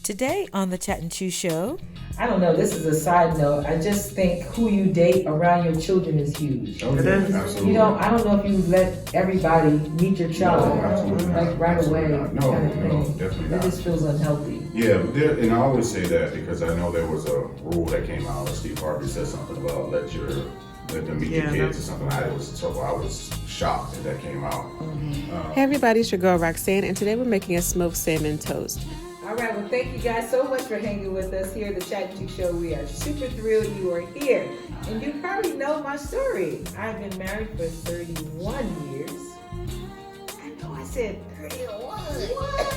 Today on the Chat and Chew Show. I don't know, this is a side note. I just think who you date around your children is huge. Oh, yeah, absolutely. I don't know if you let everybody meet your child like right away. No, definitely not. It just feels unhealthy. Yeah, and I always say that because I know there was a rule that came out. Steve Harvey said something about let them meet your kids or something. I was shocked that came out. Hey everybody, it's your girl Roxanne, and today we're making a smoked salmon toast. All right, well, thank you guys so much for hanging with us here at the Chat and Chew Show. We are super thrilled you are here. And you probably know my story. I've been married for 31 years. I know I said 31. What?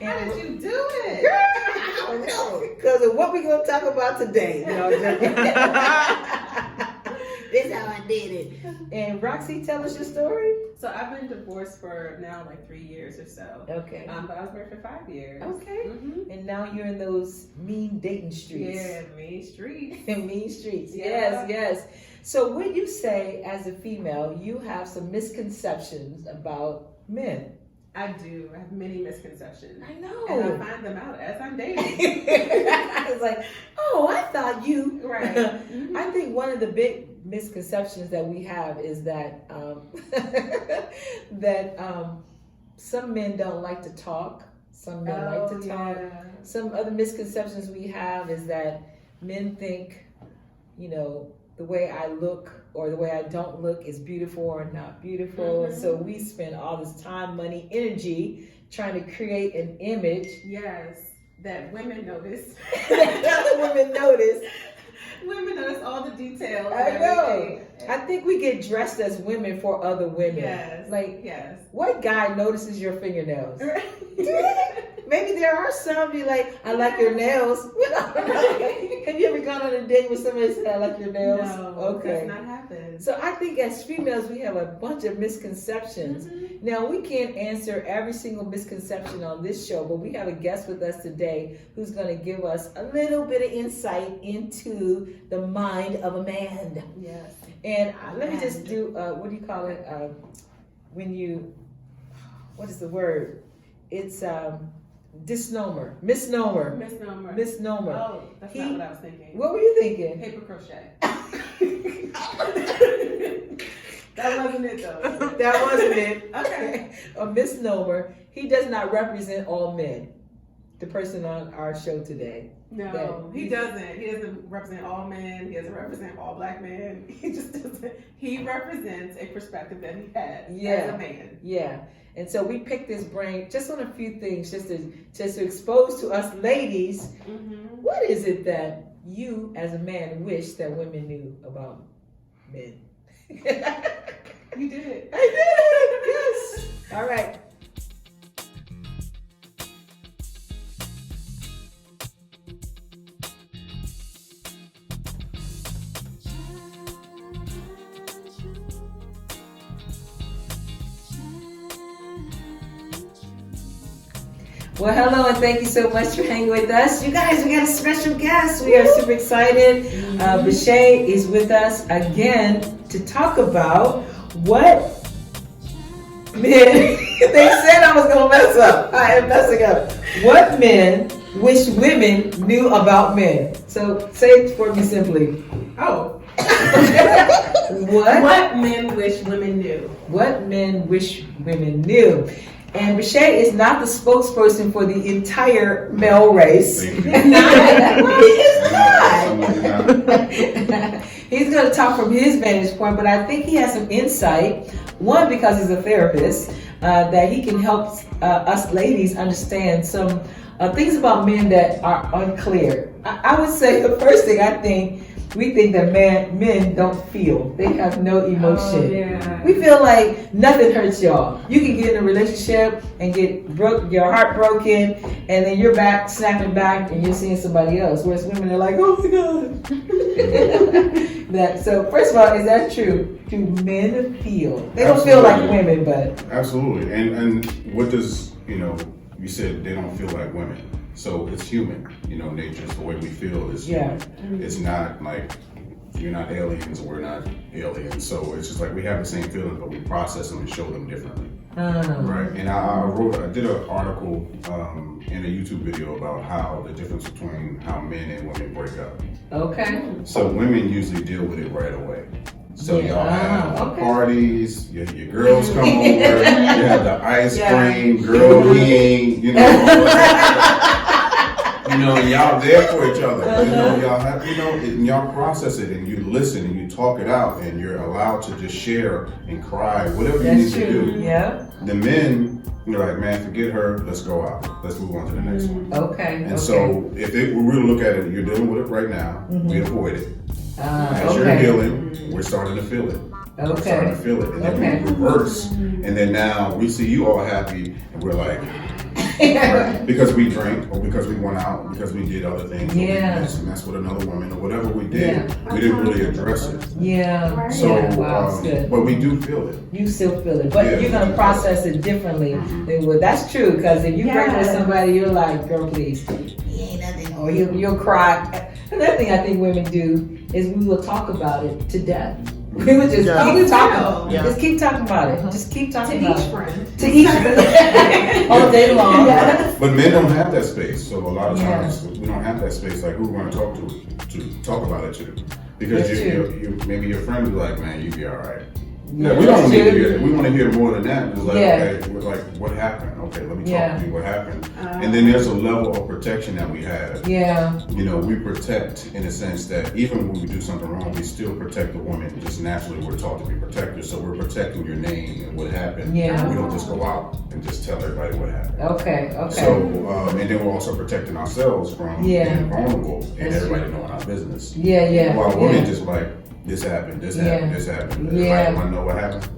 How did you do it? Girl, I don't know. Because of what we're going to talk about today. This is how I did it. And Roxy, tell us your story. So I've been divorced for now like 3 years or so. Okay. But I was married for 5 years. Okay. Mm-hmm. And now you're in those mean dating streets. Yeah, mean streets. Mean streets. Yeah. Yes. So would you say, as a female, you have some misconceptions about men? I do. I have many misconceptions. I know. And I find them out as I'm dating. It's like, oh, I thought you. Right. Mm-hmm. I think one of the big misconceptions that we have is that some men don't like to talk. Some men like to talk. Yeah. Some other misconceptions we have is that men think, the way I look or the way I don't look is beautiful or not beautiful. Mm-hmm. And so we spend all this time, money, energy trying to create an image. Yes, that women notice. That other women notice. Women notice all the details. I know. I think we get dressed as women for other women. Yes. Like, what guy notices your fingernails? Right. Maybe there are some be like, I like your nails. Have you ever gone on a date with somebody and said, I like your nails? No, Okay. that's not happened. So I think as females, we have a bunch of misconceptions. Mm-hmm. Now, we can't answer every single misconception on this show, but we have a guest with us today who's going to give us a little bit of insight into the mind of a man. Yes. And let me just do, what do you call it? What is the word? It's misnomer. Misnomer. Misnomer. Oh, that's not what I was thinking. What were you thinking? Paper crochet. That wasn't it though. That wasn't it. Okay. A misnomer. He does not represent all men. The person on our show today. No, he doesn't. He doesn't represent all men. He doesn't represent all black men. He just doesn't. He represents a perspective that he has as a man. Yeah. And so we picked his brain just on a few things, just to expose to us ladies, what is it that you as a man wish that women knew about men? You did it. I did. Yes. All right. Well, hello, and thank you so much for hanging with us. You guys, we got a special guest. We are super excited. Bashay is with us again to talk about what men, they said I was going to mess up. I am messing up. What men wish women knew about men. So say it for me simply. Oh. What men wish women knew. What men wish women knew. And Bashay is not the spokesperson for the entire male race. He's not. He's going to talk from his vantage point, but I think he has some insight. One, because he's a therapist, that he can help us ladies understand some things about men that are unclear. I would say the first thing we think that men don't feel. They have no emotion. Oh, yeah. We feel like nothing hurts y'all. You can get in a relationship and get your heart broken, and then you're back, snapping back, and you're seeing somebody else. Whereas women are like, oh my God. So first of all, is that true? Do men feel? They don't feel like women, but. Absolutely. And what does, you said they don't feel like women. So it's human, nature is the way we feel is human. It's not like you're not aliens or we're not aliens. So it's just like we have the same feelings, but we process them and show them differently. Right, and I did an article in a YouTube video about how the difference between how men and women break up. Okay. So women usually deal with it right away. So y'all have okay. parties, your girls come over, you have the ice cream, girl, he ain't, you know, and y'all there for each other. You know, y'all have, and y'all process it and you listen and you talk it out and you're allowed to just share and cry, whatever you need to do. Yeah. The men, you're like, man, forget her, let's go out. Let's move on to the next one. Okay. And so if we really look at it, you're dealing with it right now, we avoid it. As you're healing, we're starting to feel it. We're starting to feel it. And then we reverse. And then now we see you all happy and we're like, right, because we drank or because we went out, or because we did other things. Yeah. And that's with another woman or whatever we did. We didn't really address it. Yeah. So, wow, good. but we do feel it. You still feel it, but you're going to process it differently. Well, that's true, because if you break with somebody, you're like, girl, please, he ain't nothing. Or you'll cry. Another thing I think women do is we will talk about it to death. We would just keep talking. Just keep talking about it. Just keep talking about it. To each friend. All day long. But men don't have that space. So a lot of times we don't have that space. Like, who we're going to talk to talk about it to? Because maybe your friend will be like, man, you be all right. Yeah, we don't need to hear that. We want to hear more than that. It's like, okay, we're like, what happened? Okay, let me talk to you. What happened? And then there's a level of protection that we have. Yeah. You know, we protect in a sense that even when we do something wrong, we still protect the woman. Just naturally, we're taught to be protectors. So we're protecting your name and what happened. Yeah. We don't just go out and just tell everybody what happened. Okay. So, and then we're also protecting ourselves from being vulnerable and everybody knowing our business. Yeah. While women just like, this happened. Everybody want to know what happened.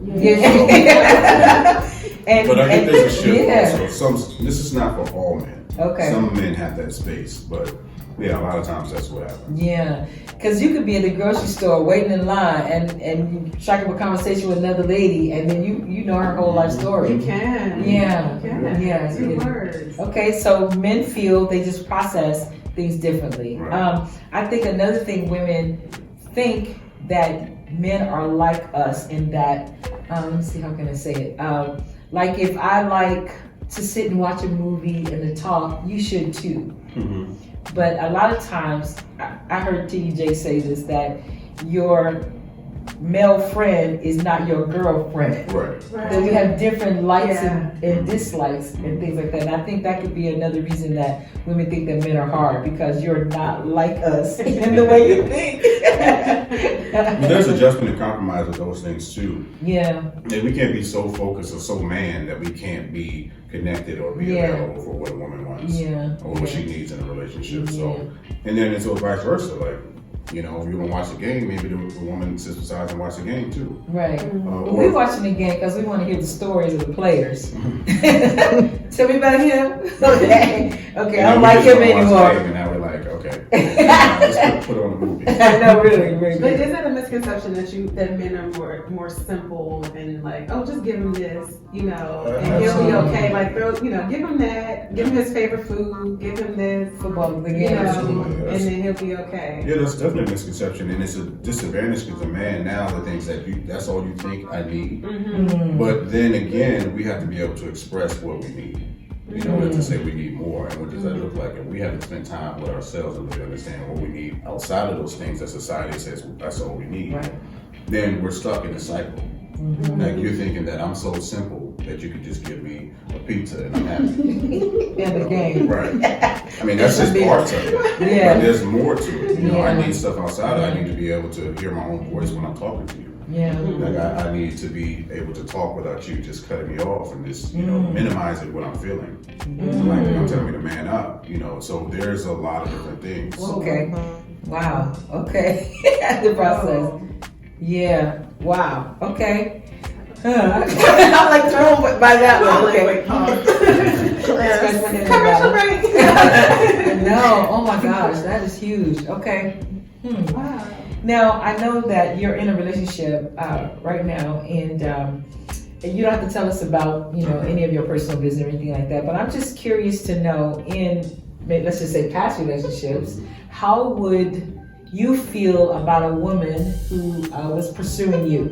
But I think there's a shift also. This is not for all men. Okay. Some men have that space, but a lot of times that's what happens. Yeah, because you could be in the grocery store waiting in line and you strike up a conversation with another lady, and then you know her whole life story. You can. Yeah. You can. Yeah. Two words. Okay, so men feel they just process things differently. Right. I think another thing, women think that men are like us in that, let me see, how can I say it? Like if I like to sit and watch a movie and to talk, you should too. Mm-hmm. But a lot of times, I heard TJ say this, that your male friend is not your girlfriend. Right. That you have different likes and dislikes and things like that. And I think that could be another reason that women think that men are hard, because you're not like us in the way you think. There's adjustment and compromise with those things too. Yeah. And we can't be so focused or so man that we can't be connected or be available for what a woman wants or what she needs in a relationship. So, and then it's vice versa. Like, you know, if you want to watch the game, maybe the woman sits beside and watch the game too. Right. We're watching the game because we want to hear the stories of the players. Tell me about him. Okay, I don't like him anymore. And now we're like, okay, let's put on a movie. No, really. But is that a misconception that men are more simple and like, oh, just give him this, you know, and he'll be okay. Like, give him that, give him his favorite food, give him this football, and then he'll be okay. Yeah, that's definitely a misconception, and it's a disadvantage because a man now thinks that that's all you think I need. Mm-hmm. But then again, we have to be able to express what we need. You know, to say we need more, and what does that look like? And we have to spend time with ourselves and really understand what we need outside of those things that society says that's all we need. Right. Then we're stuck in a cycle. Mm-hmm. Like you're thinking that I'm so simple that you could just give me a pizza and I'm happy. In the game. Right. I mean, that's just parts of it. Yeah. But there's more to it. You know, I need stuff outside. I need to be able to hear my own voice when I'm talking to you. Yeah. Like I need to be able to talk without you just cutting me off and just, you know, minimizing what I'm feeling. Like you're telling me to man up, you know. So there's a lot of different things. Okay. Wow. Okay. The process. Yeah. Wow. Okay. I'm like thrown by that one. Okay. Commercial break. No. Oh my gosh, that is huge. Okay. Wow. Now I know that you're in a relationship right now, and you don't have to tell us about any of your personal business or anything like that. But I'm just curious to know, in let's just say past relationships, how would you feel about a woman who was pursuing you?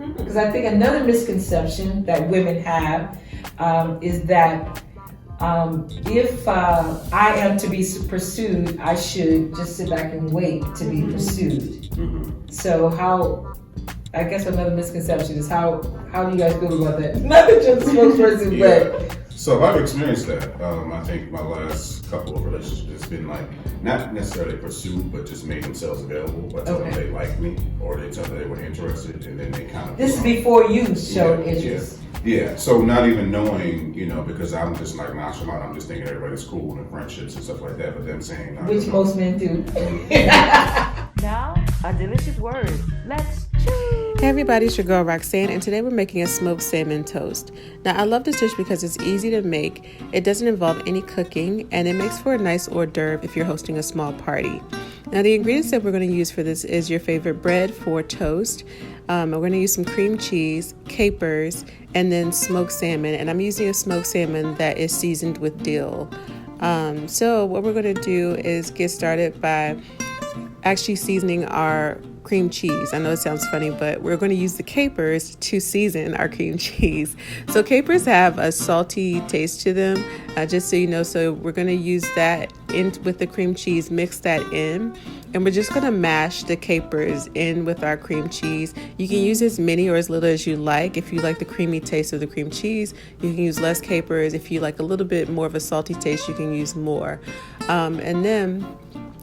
Because I think another misconception that women have is that if I am to be pursued, I should just sit back and wait to be pursued. So I guess another misconception is how do you guys feel about that? Not that you're the spokesperson, but. So I've experienced that. I think my last couple of relationships, it's been like, not necessarily pursued, but just made themselves available. But tell them they like me, or they tell them they were interested, and then they kind of. This is before you showed interest. Yeah, so not even knowing, because I'm just like nonchalant, I'm just thinking everybody's cool and friendships and stuff like that, but them saying... Which most men do. Now, a delicious word. Let's chew. Hey everybody, it's your girl Roxanne, and today we're making a smoked salmon toast. Now I love this dish because it's easy to make, it doesn't involve any cooking, and it makes for a nice hors d'oeuvre if you're hosting a small party. Now the ingredients that we're going to use for this is your favorite bread for toast. We're going to use some cream cheese, capers, and then smoked salmon. And I'm using a smoked salmon that is seasoned with dill. So what we're going to do is get started by actually seasoning our cream cheese. I know it sounds funny, but we're going to use the capers to season our cream cheese. So capers have a salty taste to them, just so you know. So we're going to use that in with the cream cheese, mix that in, and we're just going to mash the capers in with our cream cheese. You can use as many or as little as you like. If you like the creamy taste of the cream cheese, you can use less capers. If you like a little bit more of a salty taste, you can use more. And then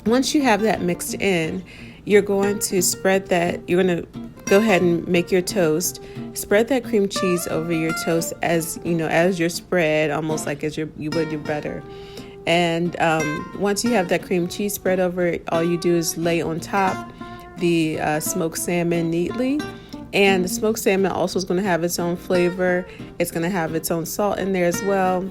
once you have that mixed in, you're going to spread that, you're going to go ahead and make your toast. Spread that cream cheese over your toast as your spread, almost like as you would your butter. And once you have that cream cheese spread over it, all you do is lay on top the smoked salmon neatly. And the smoked salmon also is going to have its own flavor. It's going to have its own salt in there as well.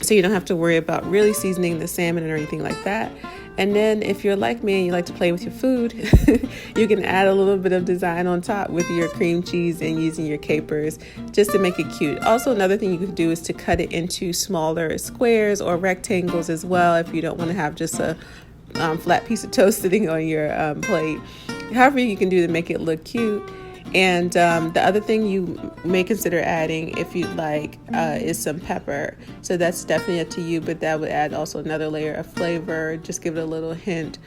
So you don't have to worry about really seasoning the salmon or anything like that. And then if you're like me and you like to play with your food, you can add a little bit of design on top with your cream cheese and using your capers just to make it cute. Also, another thing you can do is to cut it into smaller squares or rectangles as well if you don't want to have just a flat piece of toast sitting on your plate. However you can do to make it look cute. And the other thing you may consider adding, if you'd like, is some pepper. So that's definitely up to you, but that would add also another layer of flavor. Just give it a little hint,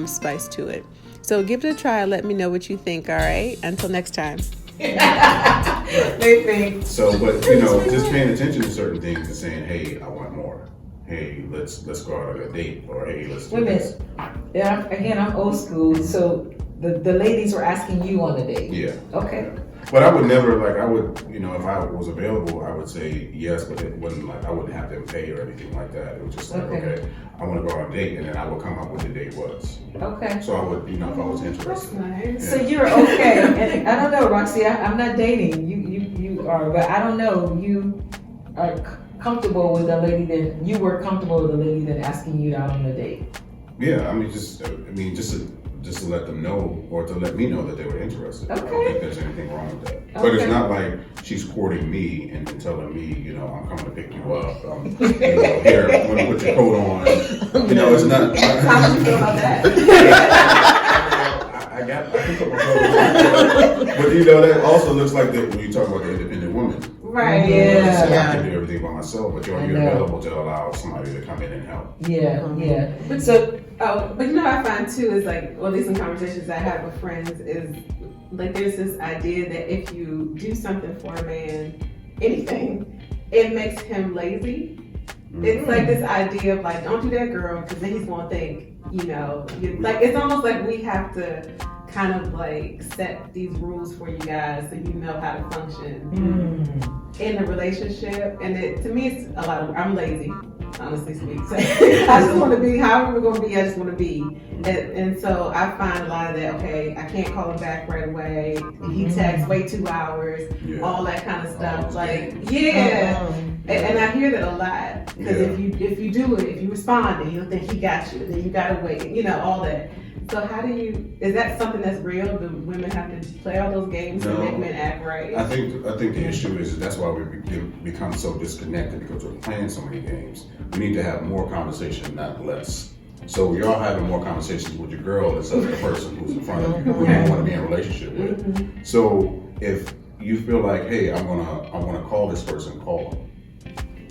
spice to it. So give it a try. Let me know what you think, all right? Until next time. So, but, just paying attention to certain things and saying, hey, I want more. Hey, let's go out on a date. Or, hey, let's do this. Yeah, again, I'm old school, so... The ladies were asking you on a date. Yeah. Okay. But I would never, if I was available, I would say yes, but it wasn't I wouldn't have them pay or anything like that. It was just okay, I want to go on a date, and then I would come up with the date was. Okay. So I would, if I was interested. That's nice. So you're okay. And I don't know, Roxy, I'm not dating. You are, but I don't know. You are comfortable with a lady that, you were comfortable with a lady that asking you out on a date. Yeah, just to let them know, or to let me know that they were interested. Okay. I don't think there's anything wrong with that. Okay. But it's not like she's courting me and then telling me, I'm coming to pick you up. Here, I'm going to put your coat on. It's not. How do you feel about that? I can put my coat on. But that also looks like that when you talk about the independent woman. Right. Yeah. I can do everything by myself, but you're available to allow somebody to come in and help. Yeah. But I find too is or at least in conversations I have with friends is there's this idea that if you do something for a man, anything, it makes him lazy. Mm-hmm. It's this idea of don't do that, girl, because then he's gonna think, it's almost like we have to kind of set these rules for you guys so you know how to function in a relationship. And to me, it's a lot of, I'm lazy, honestly speaking. So I just want to be, however we're going to be, I just want to be. And so I find a lot of that, okay, I can't call him back right away. He texts, wait 2 hours, all that kind of stuff. And I hear that a lot. Because if you do it, if you respond, then he'll think he got you. Then you got to wait, all that. So is that something that's real? Do women have to play all those games to make men act right? I think the issue is that's why we become so disconnected, because we're playing so many games. We need to have more conversation, not less. So you're all having more conversations with your girl instead of the person who's in front of you, who you don't want to be in a relationship with. So if you feel like, hey, I'm gonna call this person, call them.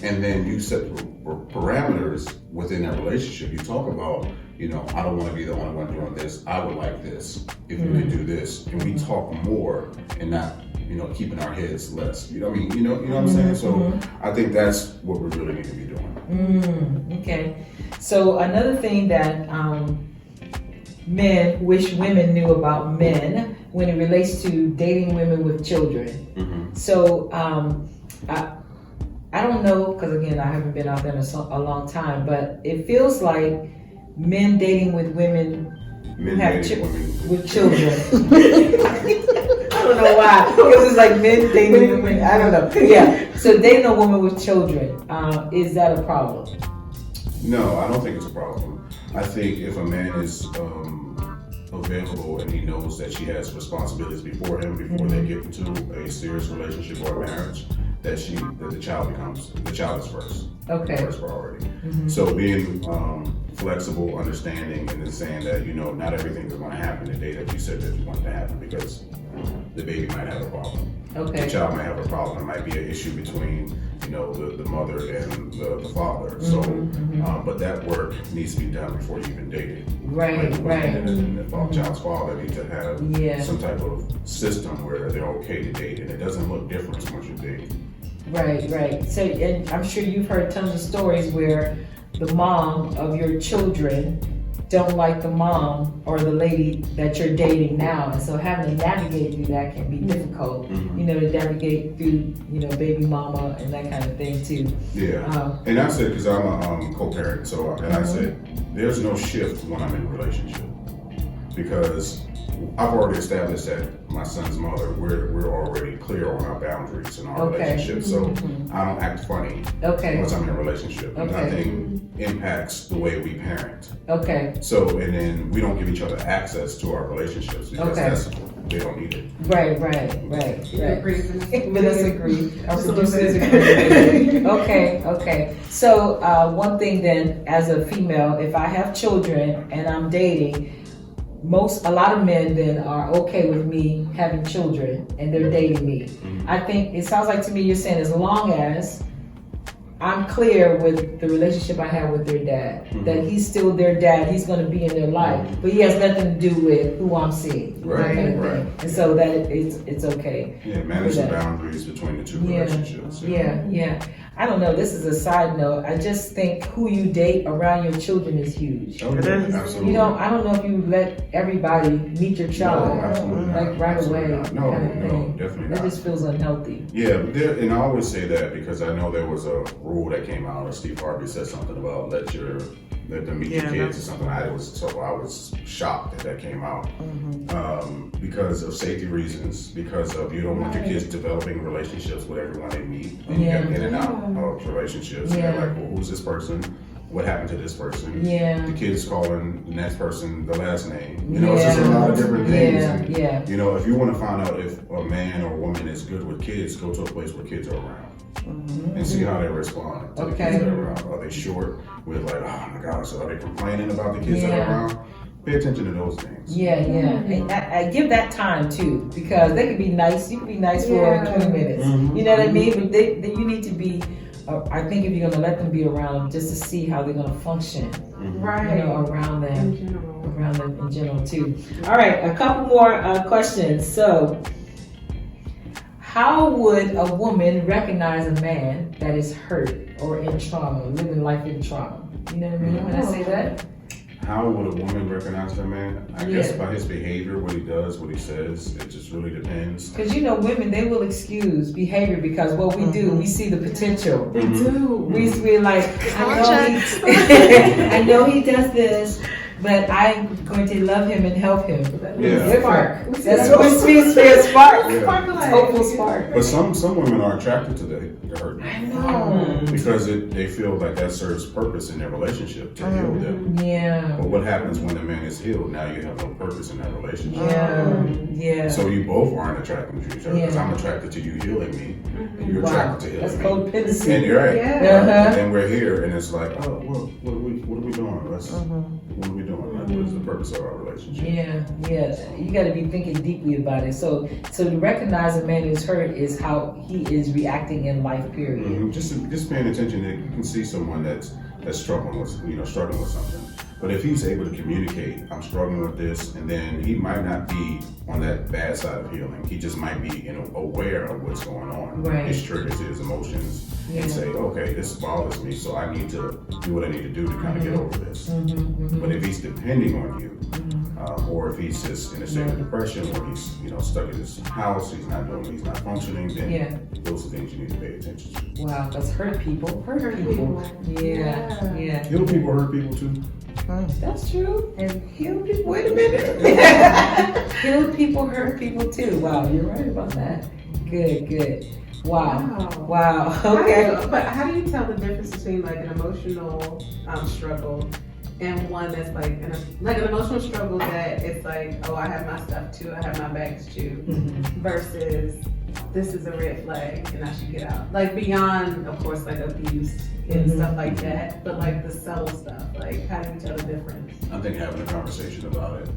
And then you set parameters within that relationship. You talk about, I don't want to be the only one doing this. I would like this if you could do this. And we talk more and not, keeping our heads less. You know what I'm saying? So I think that's what we really need to be doing. Okay. So another thing that men wish women knew about men when it relates to dating women with children. So I don't know, because again, I haven't been out there in a long time, but it feels like men dating with women who have with children. I don't know why, because it's like men dating women. I don't know. Yeah. So dating a woman with children, is that a problem? No, I don't think it's a problem. I think if a man is available and he knows that she has responsibilities before him, before they get into a serious relationship or a marriage, that the child is first. Okay. First priority. So being flexible, understanding, and then saying that, not everything is going to happen the day that you said that you want it to happen, because the baby might have a problem. Okay. The child might have a problem. It might be an issue between, the mother and the father. So, but that work needs to be done before you even date it. Right. And the child's father needs to have some type of system where they're okay to date, and it doesn't look different once you date. Right. So, and I'm sure you've heard tons of stories where the mom of your children don't like the mom or the lady that you're dating now, and so having to navigate through that can be difficult. To navigate through, baby mama and that kind of thing too. Yeah. And I said, because I'm a co-parent, so I said, there's no shift when I'm in a relationship, because I've already established that my son's mother, we're already clear on our boundaries in our relationship. So I don't act funny once I'm in a relationship. Nothing impacts the way we parent. Okay. So, and then we don't give each other access to our relationships, because they don't need it. Right. Let's agree. Our producers agree. Okay. So one thing then, as a female, if I have children and I'm dating, a lot of men then are okay with me having children and they're dating me. I think it sounds like to me you're saying as long as I'm clear with the relationship I have with their dad, that he's still their dad, he's going to be in their life, but he has nothing to do with who I'm seeing. Right. And so that it's okay. Yeah, manage the boundaries between the two relationships. Yeah. I don't know, this is a side note. I just think who you date around your children is huge. Oh, yeah, absolutely. I don't know if you let everybody meet your child right away. No, definitely not. It just feels unhealthy. Yeah, and I always say that because I know there was a rule that came out, or Steve Harvey said something about let them meet your kids or something. I was shocked that came out because of safety reasons, because of you don't want your kids developing relationships with everyone they meet, and you get in and out of relationships. And they're like, well, who's this person? What happened to this person? The kids calling the next person the last name. It's just a lot of different things. And, if you want to find out if a man or a woman is good with kids, go to a place where kids are around. And see how they respond to the kids that are around. Are they short with like, oh my gosh, are they complaining about the kids that are around? Pay attention to those things. And I give that time too, because they can be nice. You can be nice for 20 minutes. You know what I mean? But you need to be. I think if you're going to let them be around, just to see how they're going to function, around them in general too. All right, a couple more questions. So, how would a woman recognize a man that is hurt or in trauma, living life in trauma? You know what I mean when I say that? How would a woman recognize that man? I guess by his behavior, what he does, what he says. It just really depends. Because women, they will excuse behavior because what we do, we see the potential. They do. We're like, I know he does this, but I'm going to love him and help him. Spark. That's what it means for a spark. Hopeful spark. But some women are attracted to the hurt man. I know. Because they feel like that serves purpose in their relationship to heal them. Yeah. But what happens when the man is healed? Now you have no purpose in that relationship. Yeah. So you both aren't attracted to each other. Because I'm attracted to you healing me, and you're attracted to healing That's me. codependency. And you're right. Yeah. And then we're here, and it's like, oh, what are we doing? What are we doing? doing? Like, what is the purpose of our relationship? Yeah. You got to be thinking deeply about it. So to recognize a man who's hurt is how he is reacting in life. Period. Mm-hmm. Just paying attention. That you can see someone that's struggling with something. But if he's able to communicate, I'm struggling with this, and then he might not be on that bad side of healing. He just might be aware of what's going on, right. His triggers, his emotions, and say, okay, this bothers me, so I need to do what I need to do to kind of get over this. But if he's depending on you, or if he's just in a state of depression, or he's stuck in his house, he's not functioning, then those are things you need to pay attention to. Wow, that's hurt people. Hurt people. Yeah. Heal people hurt people too. That's true. And healed people. Wait a minute. Healed people hurt people too. Wow, you're right about that. Good. Wow. Okay. But how do you tell the difference between like an emotional struggle and one that's like an emotional struggle that it's like, oh, I have my stuff too, I have my bags too, versus this is a red flag and I should get out. Like beyond, of course, like abuse and stuff like that, but like the subtle stuff, like how do you tell the difference? I think having a conversation about it,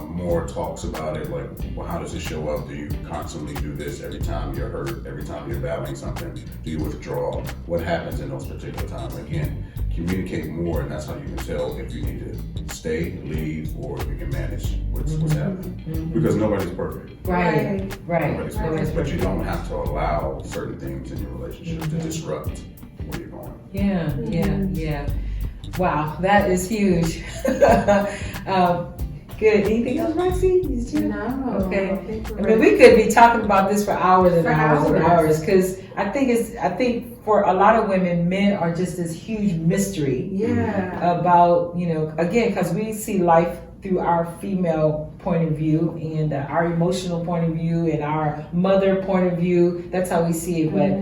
more talks about it, like, well, how does it show up? Do you constantly do this every time you're hurt, every time you're battling something? Do you withdraw? What happens in those particular times? Again, communicate more, and that's how you can tell if you need to stay, leave, or if you can manage what's happening. Because nobody's perfect. Right. Nobody's perfect, but you don't have to allow certain things in your relationship to disrupt where you're going. Yeah. Wow, that is huge. Good. Anything else, Roxy? No. Okay. I mean, we could be talking about this for hours and hours because I think for a lot of women, men are just this huge mystery. Yeah. About again, because we see life through our female point of view and our emotional point of view and our mother point of view. That's how we see it. But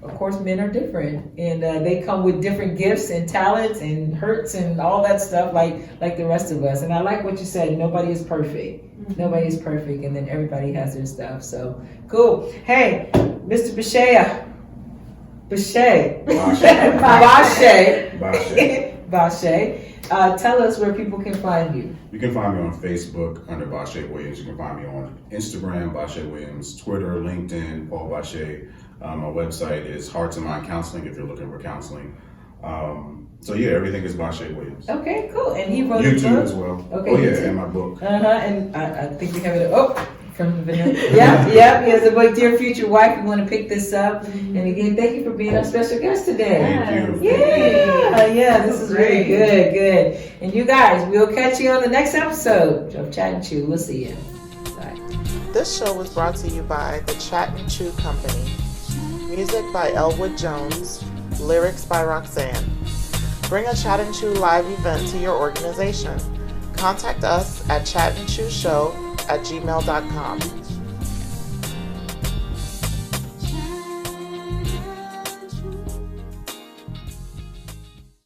of course, men are different, and they come with different gifts and talents and hurts and all that stuff, like the rest of us. And I like what you said. Nobody is perfect. Nobody is perfect, and then everybody has their stuff. So cool. Hey, Mr. Bashe. Tell us where people can find you. You can find me on Facebook under Bashe Williams. You can find me on Instagram, Bashe Williams, Twitter, LinkedIn, Paul Bashe. My website is Hearts and Mind Counseling if you're looking for counseling. So yeah, everything is Bashe Williams. Okay, cool. And he wrote YouTube a book as well. Okay, oh yeah, and my book. And I think we have it. From Vanilla. Yeah. He has a book, Dear Future Wife. We want to pick this up. And again, thank you for being our special guest today. Thank you. Yeah. This is really good. And you guys, we'll catch you on the next episode of Chat and Chew. We'll see you. Bye. This show was brought to you by the Chat and Chew Company. Music by Elwood Jones. Lyrics by Roxanne. Bring a Chat and Chew live event to your organization. Contact us at chatandchewshow@gmail.com.